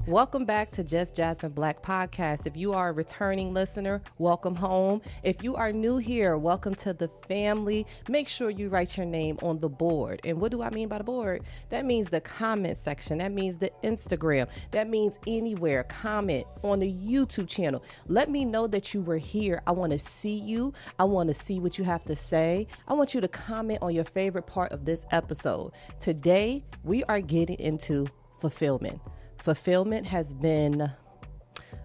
Welcome back to Just Jazzmen Black podcast. If you are a returning listener, welcome home. If you are new here, welcome to the family. Make sure you write your name on the board. And what do I mean by the board? That means the comment section. That means the Instagram. That means anywhere. Comment on the YouTube channel. Let me know that you were here. I want to see you. I want to see what you have to say. I want you to comment on your favorite part of this episode. Today, we are getting into fulfillment. Fulfillment has been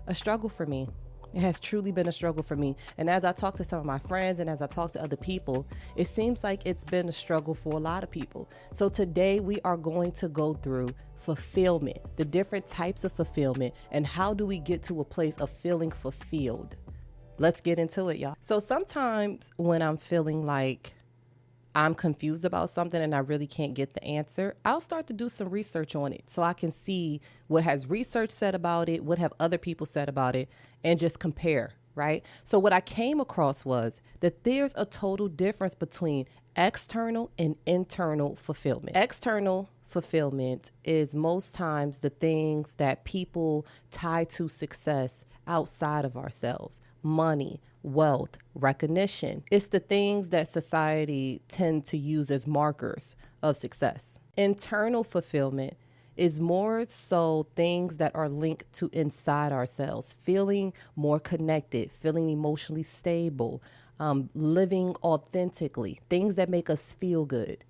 a struggle for me. It has truly been a struggle for me. And as I talk to some of my friends and as I talk to other people, it seems like it's been a struggle for a lot of people. So today we are going to go through fulfillment, the different types of fulfillment, and how do we get to a place of feeling fulfilled. Let's get into it, y'all. So sometimes when I'm feeling like I'm confused about something and I really can't get the answer, I'll start to do some research on it so I can see what has research said about it, what have other people said about it, and just compare, right? So what I came across was that there's a total difference between external and internal fulfillment. External fulfillment is most times the things that people tie to success outside of ourselves. Money, wealth, recognition. It's the things that society tend to use as markers of success. Internal fulfillment is more so things that are linked to inside ourselves, feeling more connected, feeling emotionally stable, living authentically, things that make us feel good,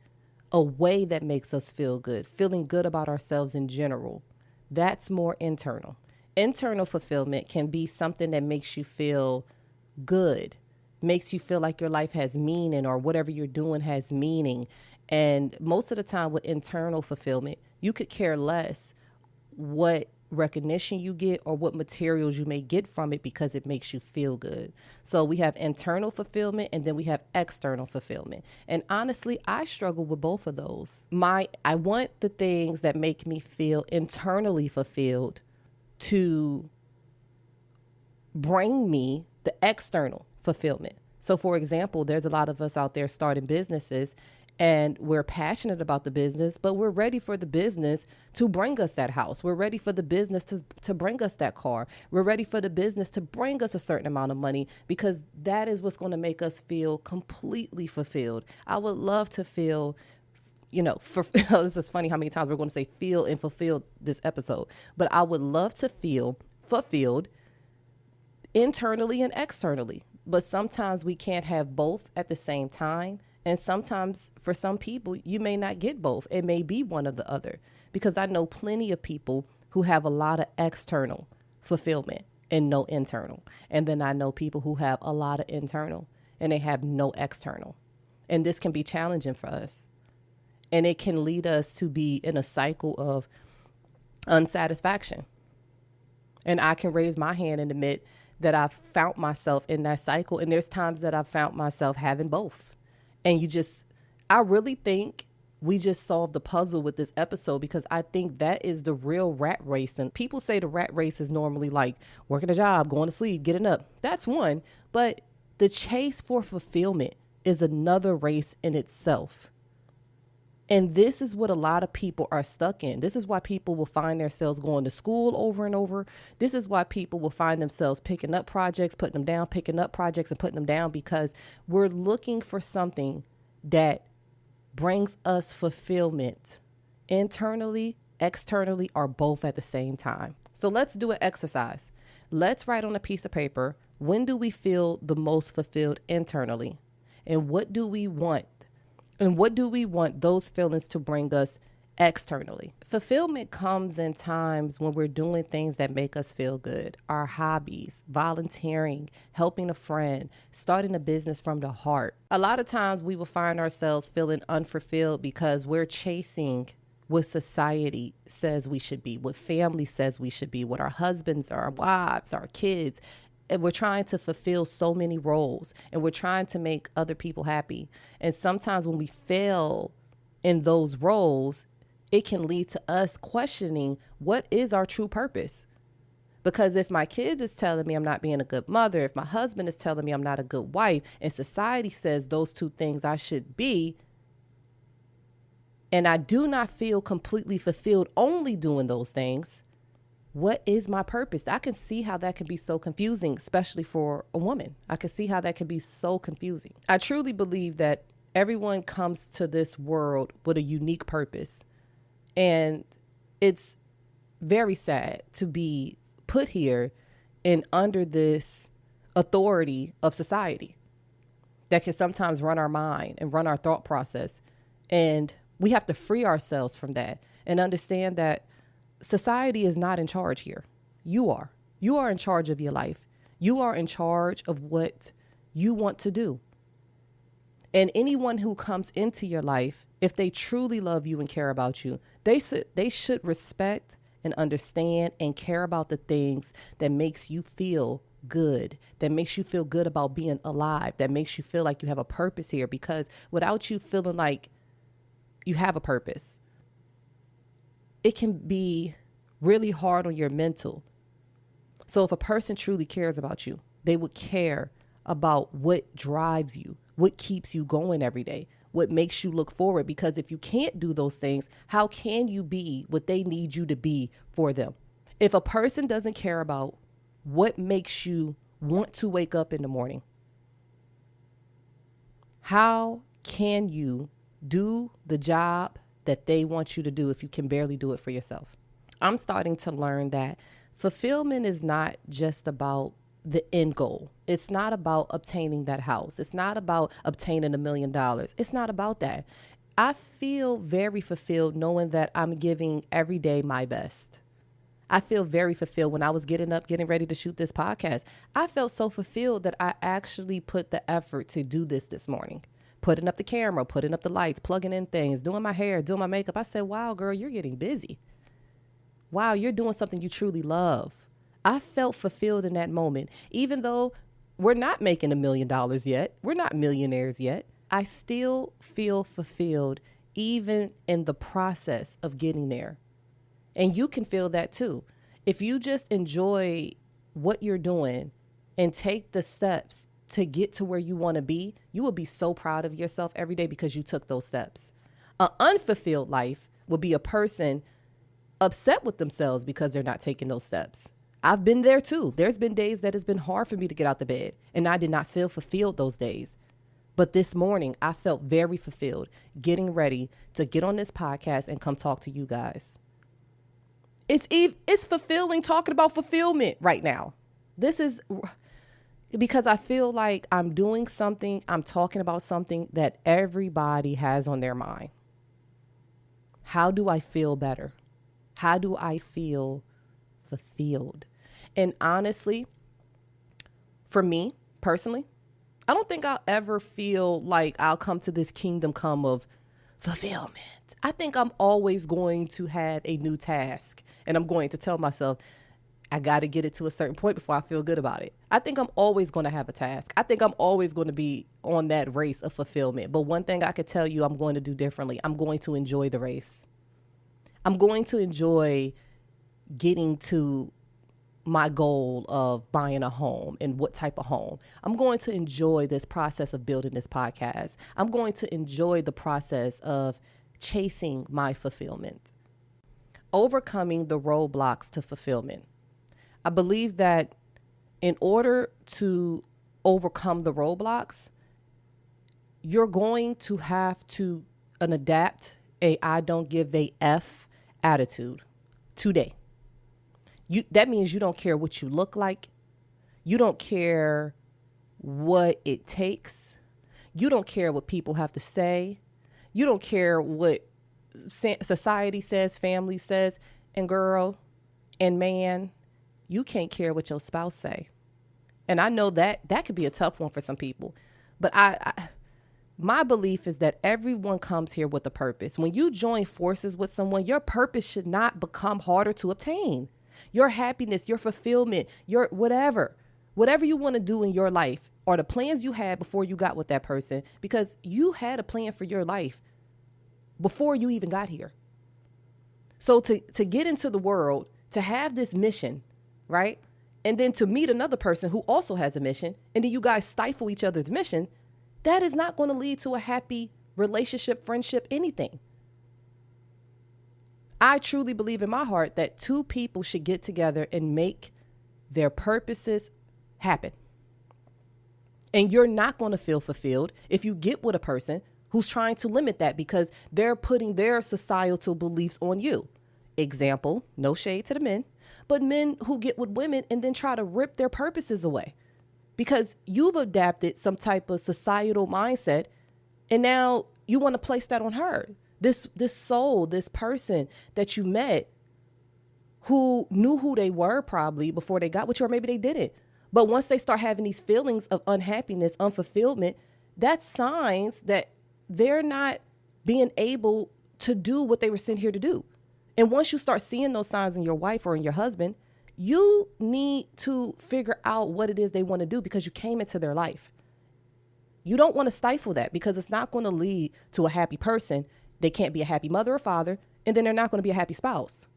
a way that makes us feel good, feeling good about ourselves in general. That's more internal. Internal fulfillment can be something that makes you feel good, makes you feel like your life has meaning or whatever you're doing has meaning. And most of the time with internal fulfillment, you could care less what recognition you get or what materials you may get from it because it makes you feel good. So we have internal fulfillment and then we have external fulfillment. And honestly, I struggle with both of those. I want the things that make me feel internally fulfilled to bring me the external fulfillment. So for example, there's a lot of us out there starting businesses and we're passionate about the business, but we're ready for the business to bring us that house. We're ready for the business to bring us that car. We're ready for the business to bring us a certain amount of money because that is what's going to make us feel completely fulfilled. I would love to feel, this is funny how many times we're going to say feel and fulfilled this episode, but I would love to feel fulfilled internally and externally. But sometimes we can't have both at the same time. And sometimes for some people, you may not get both. It may be one or the other, because I know plenty of people who have a lot of external fulfillment and no internal. And then I know people who have a lot of internal and they have no external. And this can be challenging for us. And it can lead us to be in a cycle of unsatisfaction. And I can raise my hand and admit that I've found myself in that cycle. And there's times that I've found myself having both. And I really think we just solved the puzzle with this episode, because I think that is the real rat race. And people say the rat race is normally like working a job, going to sleep, getting up. That's one. But the chase for fulfillment is another race in itself. And this is what a lot of people are stuck in. This is why people will find themselves going to school over and over. This is why people will find themselves picking up projects, putting them down, picking up projects and putting them down, because we're looking for something that brings us fulfillment internally, externally, or both at the same time. So let's do an exercise. Let's write on a piece of paper, when do we feel the most fulfilled internally? And what do we want? And what do we want those feelings to bring us externally? Fulfillment comes in times when we're doing things that make us feel good. Our hobbies, volunteering, helping a friend, starting a business from the heart. A lot of times we will find ourselves feeling unfulfilled because we're chasing what society says we should be, what family says we should be, what our husbands, our wives, our kids. And we're trying to fulfill so many roles, and we're trying to make other people happy. And sometimes when we fail in those roles, it can lead to us questioning what is our true purpose. Because if my kids is telling me I'm not being a good mother, if my husband is telling me I'm not a good wife, and society says those two things I should be, and I do not feel completely fulfilled only doing those things, what is my purpose? I can see how that can be so confusing, especially for a woman. I can see how that can be so confusing. I truly believe that everyone comes to this world with a unique purpose. And it's very sad to be put here and under this authority of society that can sometimes run our mind and run our thought process. And we have to free ourselves from that and understand that society is not in charge here. You are. You are in charge of your life. You are in charge of what you want to do. And anyone who comes into your life, if they truly love you and care about you, they should respect and understand and care about the things that makes you feel good, that makes you feel good about being alive, that makes you feel like you have a purpose here. Because without you feeling like you have a purpose, it can be really hard on your mental. So if a person truly cares about you, they would care about what drives you, what keeps you going every day, what makes you look forward. Because if you can't do those things, how can you be what they need you to be for them? If a person doesn't care about what makes you want to wake up in the morning, how can you do the job that they want you to do if you can barely do it for yourself? I'm starting to learn that fulfillment is not just about the end goal. It's not about obtaining that house. It's not about obtaining $1 million. It's not about that. I feel very fulfilled knowing that I'm giving every day my best. I feel very fulfilled when I was getting up, getting ready to shoot this podcast. I felt so fulfilled that I actually put the effort to do this morning. Putting up the camera, putting up the lights, plugging in things, doing my hair, doing my makeup. I said, wow, girl, you're getting busy. Wow, you're doing something you truly love. I felt fulfilled in that moment. Even though we're not making $1 million yet, we're not millionaires yet, I still feel fulfilled even in the process of getting there. And you can feel that too. If you just enjoy what you're doing and take the steps to get to where you want to be, you will be so proud of yourself every day because you took those steps. An unfulfilled life will be a person upset with themselves because they're not taking those steps. I've been there too. There's been days that it's been hard for me to get out the bed and I did not feel fulfilled those days. But this morning I felt very fulfilled getting ready to get on this podcast and come talk to you guys. It's fulfilling talking about fulfillment right now. This is because I feel like I'm doing something, I'm talking about something that everybody has on their mind. How do I feel better? How do I feel fulfilled? And honestly, for me personally, I don't think I'll ever feel like I'll come to this kingdom come of fulfillment. I think I'm always going to have a new task and I'm going to tell myself, I got to get it to a certain point before I feel good about it. I think I'm always going to have a task. I think I'm always going to be on that race of fulfillment. But one thing I could tell you I'm going to do differently. I'm going to enjoy the race. I'm going to enjoy getting to my goal of buying a home and what type of home. I'm going to enjoy this process of building this podcast. I'm going to enjoy the process of chasing my fulfillment, overcoming the roadblocks to fulfillment. I believe that in order to overcome the roadblocks, you're going to have to adapt a I don't give a F attitude today. That means you don't care what you look like. You don't care what it takes. You don't care what people have to say. You don't care what society says, family says. And girl and man, you can't care what your spouse say. And I know that could be a tough one for some people. But my belief is that everyone comes here with a purpose. When you join forces with someone, your purpose should not become harder to obtain. Your happiness, your fulfillment, your whatever you want to do in your life are the plans you had before you got with that person, because you had a plan for your life before you even got here. So to get into the world, to have this mission, right? And then to meet another person who also has a mission, and then you guys stifle each other's mission, that is not going to lead to a happy relationship, friendship, anything. I truly believe in my heart that two people should get together and make their purposes happen. And you're not going to feel fulfilled if you get with a person who's trying to limit that because they're putting their societal beliefs on you. Example, no shade to the men, but men who get with women and then try to rip their purposes away because you've adapted some type of societal mindset and now you want to place that on her. This soul, this person that you met who knew who they were probably before they got with you, or maybe they didn't. But once they start having these feelings of unhappiness, unfulfillment, that's signs that they're not being able to do what they were sent here to do. And once you start seeing those signs in your wife or in your husband, you need to figure out what it is they want to do because you came into their life. You don't want to stifle that because it's not going to lead to a happy person. They can't be a happy mother or father, and then they're not going to be a happy spouse.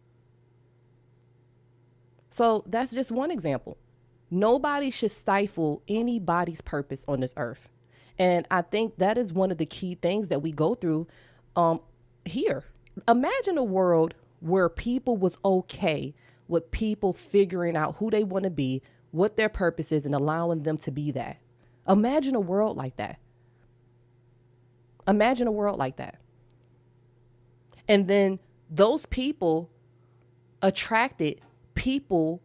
So that's just one example. Nobody should stifle anybody's purpose on this earth. And I think that is one of the key things that we go through here. Imagine a world where people was okay with people figuring out who they want to be, what their purpose is, and allowing them to be that. Imagine a world like that. Imagine a world like that. And then those people attracted people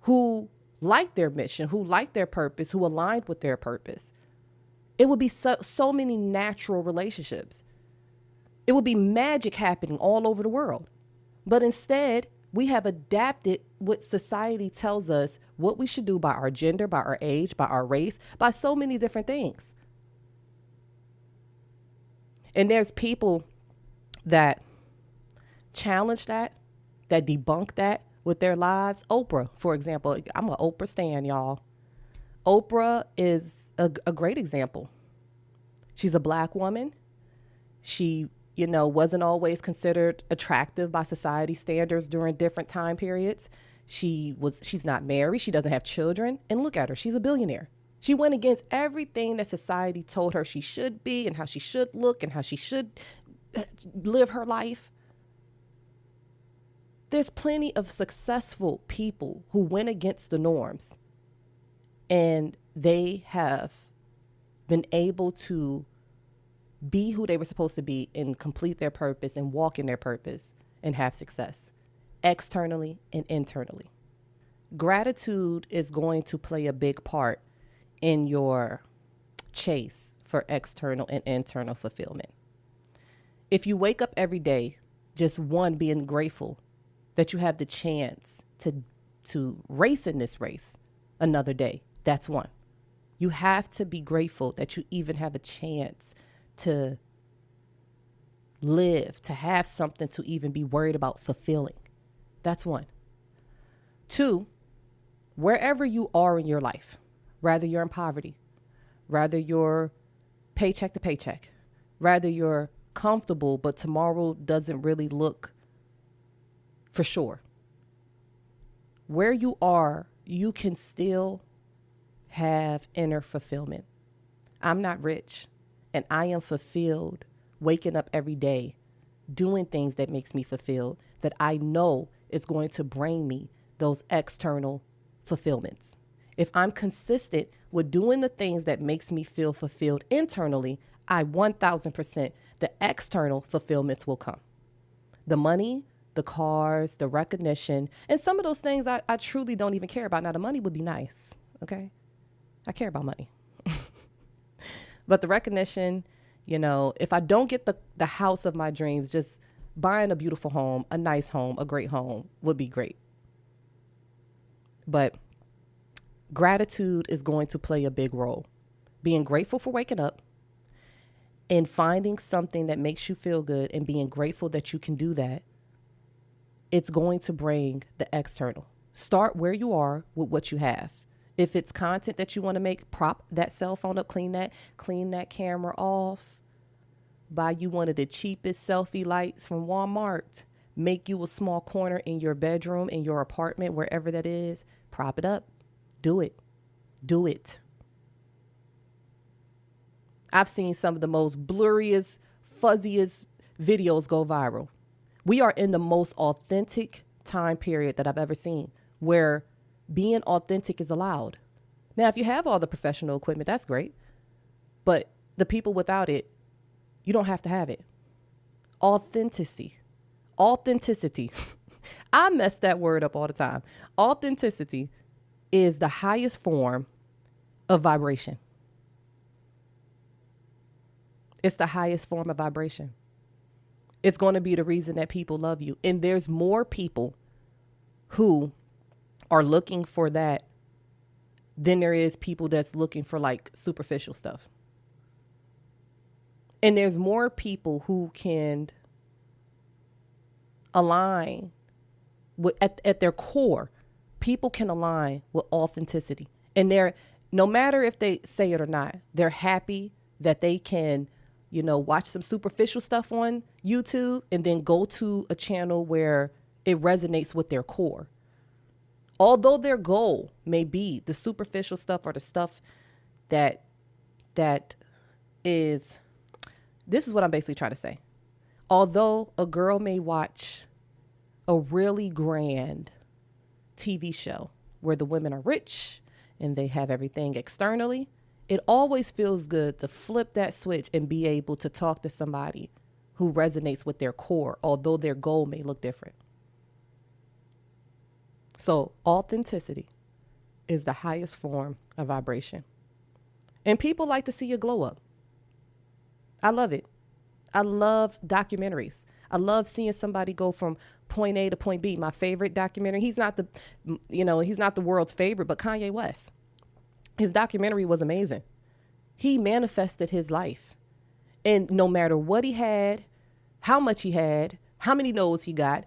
who like their mission, who like their purpose, who aligned with their purpose. It would be so many natural relationships. It would be magic happening all over the world. But instead, we have adapted what society tells us what we should do by our gender, by our age, by our race, by so many different things. And there's people that challenge that debunk that with their lives. Oprah, for example. I'm an Oprah stan, y'all. Oprah is a great example. She's a Black woman. She, wasn't always considered attractive by society standards during different time periods. She's not married. She doesn't have children. And look at her. She's a billionaire. She went against everything that society told her she should be and how she should look and how she should live her life. There's plenty of successful people who went against the norms and they have been able to be who they were supposed to be and complete their purpose and walk in their purpose and have success externally and internally. Gratitude is going to play a big part in your chase for external and internal fulfillment. If you wake up every day, just one, being grateful that you have the chance to race in this race another day, that's one. You have to be grateful that you even have a chance to live, to have something to even be worried about fulfilling. That's one. Two, wherever you are in your life, rather you're in poverty, rather you're paycheck to paycheck, rather you're comfortable, but tomorrow doesn't really look for sure. Where you are, you can still have inner fulfillment. I'm not rich, and I am fulfilled waking up every day, doing things that makes me fulfilled, that I know is going to bring me those external fulfillments. If I'm consistent with doing the things that makes me feel fulfilled internally, I 1000% the external fulfillments will come. The money, the cars, the recognition, and some of those things I truly don't even care about. Now, the money would be nice, okay? I care about money. But the recognition, if I don't get the house of my dreams, just buying a beautiful home, a nice home, a great home would be great. But gratitude is going to play a big role. Being grateful for waking up and finding something that makes you feel good and being grateful that you can do that, it's going to bring the external. Start where you are with what you have. If it's content that you want to make, prop that cell phone up, clean that camera off, buy you one of the cheapest selfie lights from Walmart, make you a small corner in your bedroom, in your apartment, wherever that is, prop it up, do it. I've seen some of the most blurriest, fuzziest videos go viral We are in the most authentic time period that I've ever seen where being authentic is allowed. Now, if you have all the professional equipment, that's great. But the people without it, you don't have to have it. Authenticity. Authenticity. I mess that word up all the time. Authenticity is the highest form of vibration. It's the highest form of vibration. It's going to be the reason that people love you. And there's more people who are looking for that than there is people that's looking for like superficial stuff. And there's more people who can align with, at their core, people can align with authenticity. And they're, no matter if they say it or not, they're happy that they can, watch some superficial stuff on YouTube and then go to a channel where it resonates with their core. Although their goal may be the superficial stuff or the stuff that is, this is what I'm basically trying to say. Although a girl may watch a really grand TV show where the women are rich and they have everything externally, it always feels good to flip that switch and be able to talk to somebody who resonates with their core, although their goal may look different. So authenticity is the highest form of vibration. And people like to see you glow up. I love it. I love documentaries. I love seeing somebody go from point A to point B. My favorite documentary, he's not the world's favorite, but Kanye West. His documentary was amazing. He manifested his life. And no matter what he had, how much he had, how many no's he got,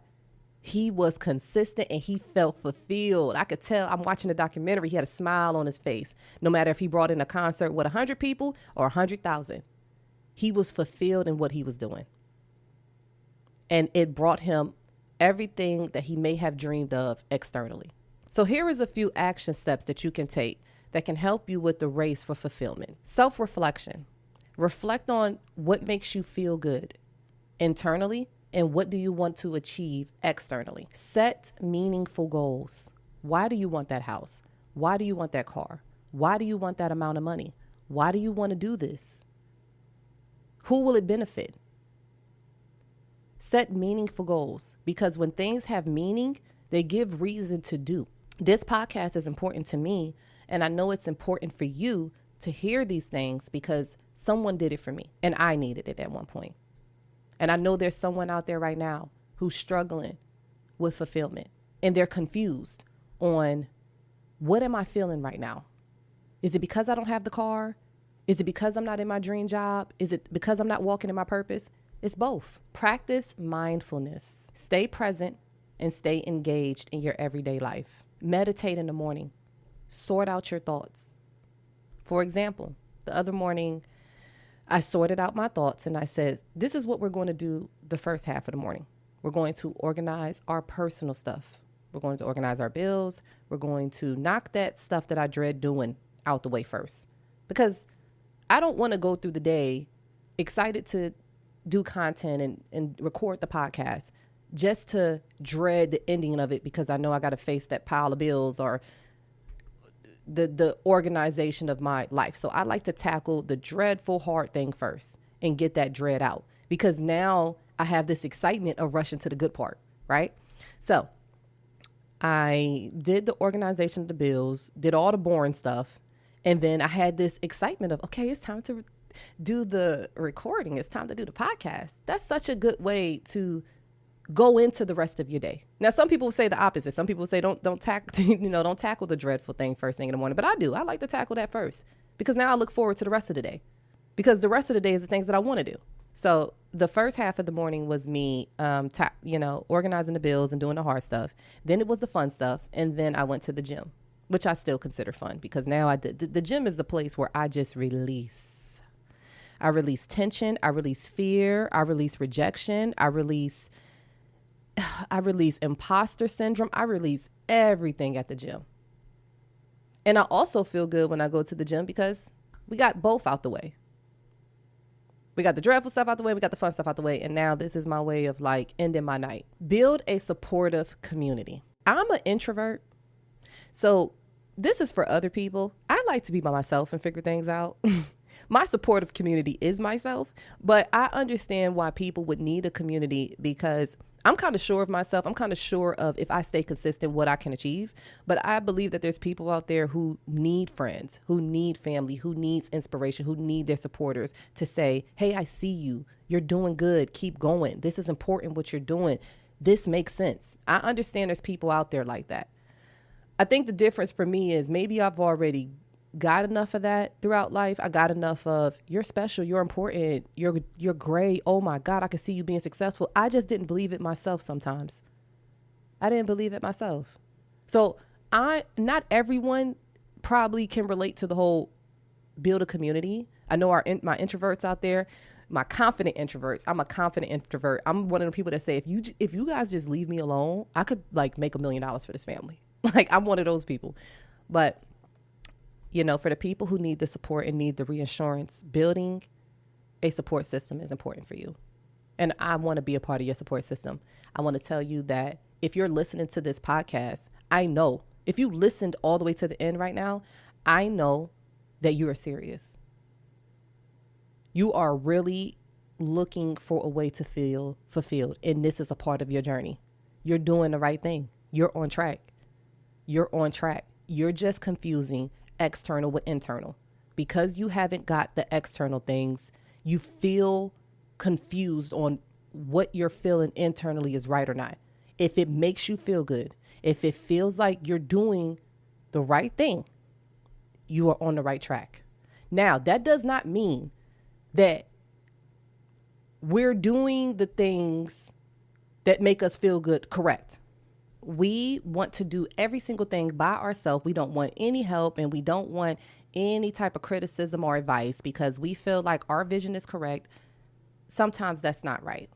he was consistent and he felt fulfilled. I could tell, I'm watching the documentary, he had a smile on his face. No matter if he brought in a concert with 100 people or 100,000, he was fulfilled in what he was doing. And it brought him everything that he may have dreamed of externally. So here is a few action steps that you can take that can help you with the race for fulfillment. Self-reflection. Reflect on what makes you feel good internally and what do you want to achieve externally. Set meaningful goals. Why do you want that house? Why do you want that car? Why do you want that amount of money? Why do you want to do this? Who will it benefit? Set meaningful goals, because when things have meaning, they give reason to do. This podcast is important to me, and I know it's important for you to hear these things because someone did it for me and I needed it at one point. And I know there's someone out there right now who's struggling with fulfillment and they're confused on, what am I feeling right now? Is it because I don't have the car? Is it because I'm not in my dream job? Is it because I'm not walking in my purpose? It's both. Practice mindfulness. Stay present and stay engaged in your everyday life. Meditate in the morning. Sort out your thoughts. For example, the other morning, I sorted out my thoughts and I said, this is what we're going to do the first half of the morning. We're going to organize our personal stuff. We're going to organize our bills. We're going to knock that stuff that I dread doing out the way first. Because I don't want to go through the day excited to do content and record the podcast just to dread the ending of it because I know I got to face that pile of bills or the organization of my life. So I like to tackle the dreadful hard thing first and get that dread out, because now I have this excitement of rushing to the good part, right? So I did the organization of the bills, did all the boring stuff. And then I had this excitement of, okay, it's time to do the recording. It's time to do the podcast. That's such a good way to go into the rest of your day. Now, some people say the opposite. Some people say don't tackle the dreadful thing first thing in the morning. But I do. I like to tackle that first because now I look forward to the rest of the day, because the rest of the day is the things that I want to do. So the first half of the morning was me, organizing the bills and doing the hard stuff. Then it was the fun stuff. And then I went to the gym, which I still consider fun because now the gym is the place where I just release. I release tension. I release fear. I release rejection. I release imposter syndrome. I release everything at the gym. And I also feel good when I go to the gym because we got both out the way. We got the dreadful stuff out the way. We got the fun stuff out the way. And now this is my way of like ending my night. Build a supportive community. I'm an introvert. So this is for other people. I like to be by myself and figure things out. My supportive community is myself, but I understand why people would need a community because I'm kind of sure of myself. I'm kind of sure of if I stay consistent, what I can achieve. But I believe that there's people out there who need friends, who need family, who needs inspiration, who need their supporters to say, hey, I see you. You're doing good. Keep going. This is important what you're doing. This makes sense. I understand there's people out there like that. I think the difference for me is maybe I've already got enough of that throughout life. I got enough of you're special, you're important, you're great. Oh my God, I can see you being successful. I just didn't believe it myself sometimes. I didn't believe it myself. So not everyone probably can relate to the whole build a community. I know my introverts out there, my confident introverts. I'm a confident introvert. I'm one of the people that say, if you guys just leave me alone, I could like make $1 million for this family. Like I'm one of those people. But you know, for the people who need the support and need the reassurance, building a support system is important for you. And I want to be a part of your support system. I want to tell you that if you're listening to this podcast, I know if you listened all the way to the end right now, I know that you are serious. You are really looking for a way to feel fulfilled. And this is a part of your journey. You're doing the right thing. You're on track. You're on track. You're just confusing external with internal. Because you haven't got the external things, you feel confused on what you're feeling internally is right or not. If it makes you feel good, if it feels like you're doing the right thing, you are on the right track. Now, that does not mean that we're doing the things that make us feel good correct. We want to do every single thing by ourselves. We don't want any help and we don't want any type of criticism or advice because we feel like our vision is correct. Sometimes that's not right.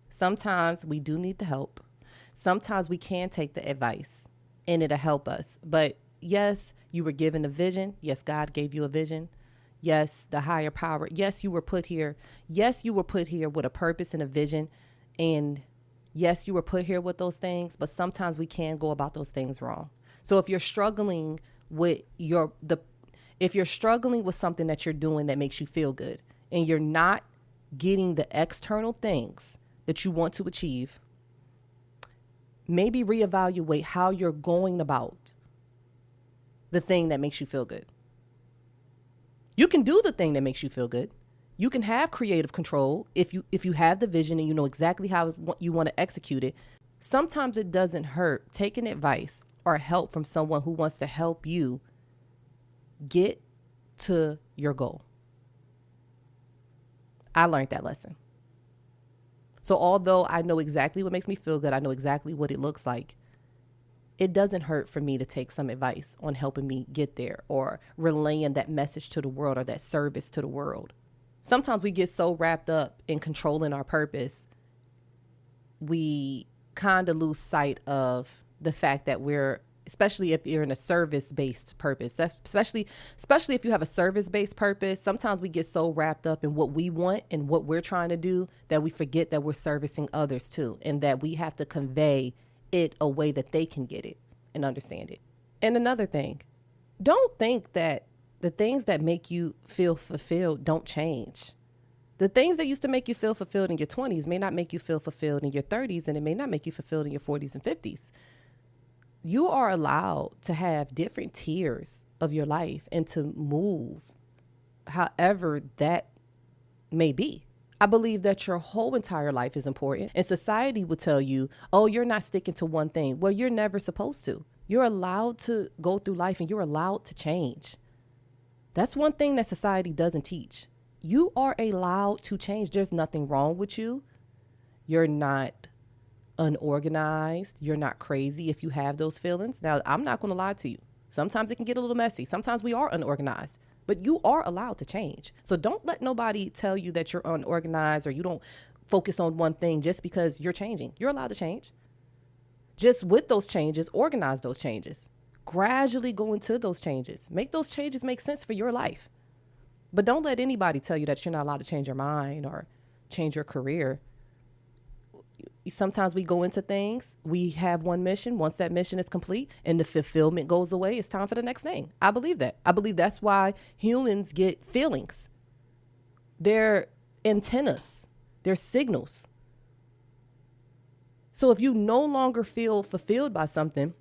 Sometimes we do need the help. Sometimes we can take the advice and it'll help us. But yes, you were given a vision. Yes, God gave you a vision. Yes, the higher power. Yes, you were put here. Yes, you were put here with a purpose and a vision. And yes, you were put here with those things, but sometimes we can go about those things wrong. So if you're struggling with if you're struggling with something that you're doing that makes you feel good and you're not getting the external things that you want to achieve, maybe reevaluate how you're going about the thing that makes you feel good. You can do the thing that makes you feel good. You can have creative control if you have the vision and you know exactly how you want to execute it. Sometimes it doesn't hurt taking advice or help from someone who wants to help you get to your goal. I learned that lesson. So although I know exactly what makes me feel good, I know exactly what it looks like, it doesn't hurt for me to take some advice on helping me get there or relaying that message to the world or that service to the world. Sometimes we get so wrapped up in controlling our purpose, we kind of lose sight of the fact that especially if you're in a service-based purpose, especially if you have a service-based purpose, sometimes we get so wrapped up in what we want and what we're trying to do that we forget that we're servicing others too, and that we have to convey it a way that they can get it and understand it. And another thing, don't think that the things that make you feel fulfilled don't change. The things that used to make you feel fulfilled in your 20s may not make you feel fulfilled in your 30s, and it may not make you fulfilled in your 40s and 50s. You are allowed to have different tiers of your life and to move however that may be. I believe that your whole entire life is important, and society will tell you, oh, you're not sticking to one thing. Well, you're never supposed to. You're allowed to go through life and you're allowed to change. That's one thing that society doesn't teach. You are allowed to change. There's nothing wrong with you. You're not unorganized. You're not crazy if you have those feelings. Now, I'm not going to lie to you. Sometimes it can get a little messy. Sometimes we are unorganized, but you are allowed to change. So don't let nobody tell you that you're unorganized or you don't focus on one thing just because you're changing. You're allowed to change. Just with those changes, organize those changes. Gradually go into those changes. Make those changes make sense for your life. But don't let anybody tell you that you're not allowed to change your mind or change your career. Sometimes we go into things, we have one mission. Once that mission is complete and the fulfillment goes away, it's time for the next thing. I believe that. I believe that's why humans get feelings. They're antennas, they're signals. So if you no longer feel fulfilled by something,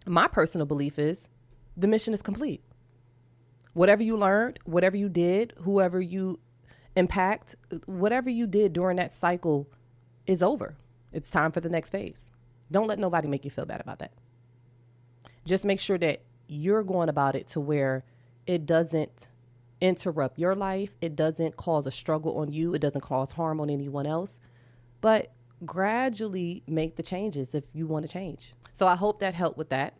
my personal belief is the mission is complete. Whatever you learned, whatever you did, whoever you impact, whatever you did during that cycle is over. It's time for the next phase. Don't let nobody make you feel bad about that. Just make sure that you're going about it to where it doesn't interrupt your life. It doesn't cause a struggle on you. It doesn't cause harm on anyone else. But gradually make the changes if you want to change. So I hope that helped with that.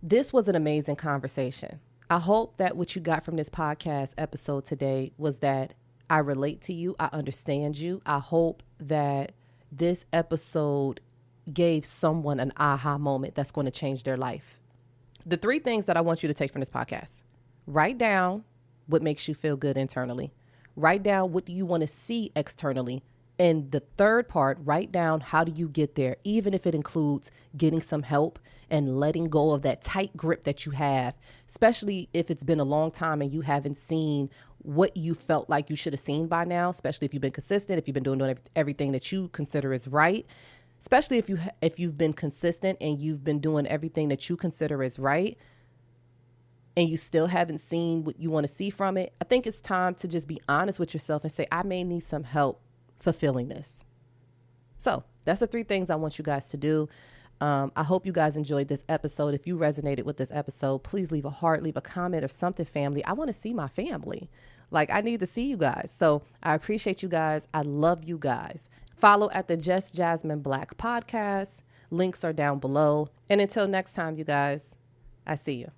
This was an amazing conversation. I hope that what you got from this podcast episode today was that I relate to you. I understand you. I hope that this episode gave someone an aha moment that's going to change their life. The 3 things that I want you to take from this podcast: write down what makes you feel good internally. Write down what do you want to see externally. And the third part, write down how do you get there, even if it includes getting some help and letting go of that tight grip that you have, especially if it's been a long time and you haven't seen what you felt like you should have seen by now, especially if you've been consistent, if you've been doing everything that you consider is right, especially if you've been consistent and you've been doing everything that you consider is right and you still haven't seen what you want to see from it. I think it's time to just be honest with yourself and say, I may need some help fulfilling this. So that's the 3 things I want you guys to do. I hope you guys enjoyed this episode. If you resonated with this episode, please leave a heart, leave a comment or something, family. I want to see my family. Like, I need to see you guys. So I appreciate you guys. I love you guys. Follow at the Just Jazzmen Black podcast. Links are down below. And until next time, you guys, I see you.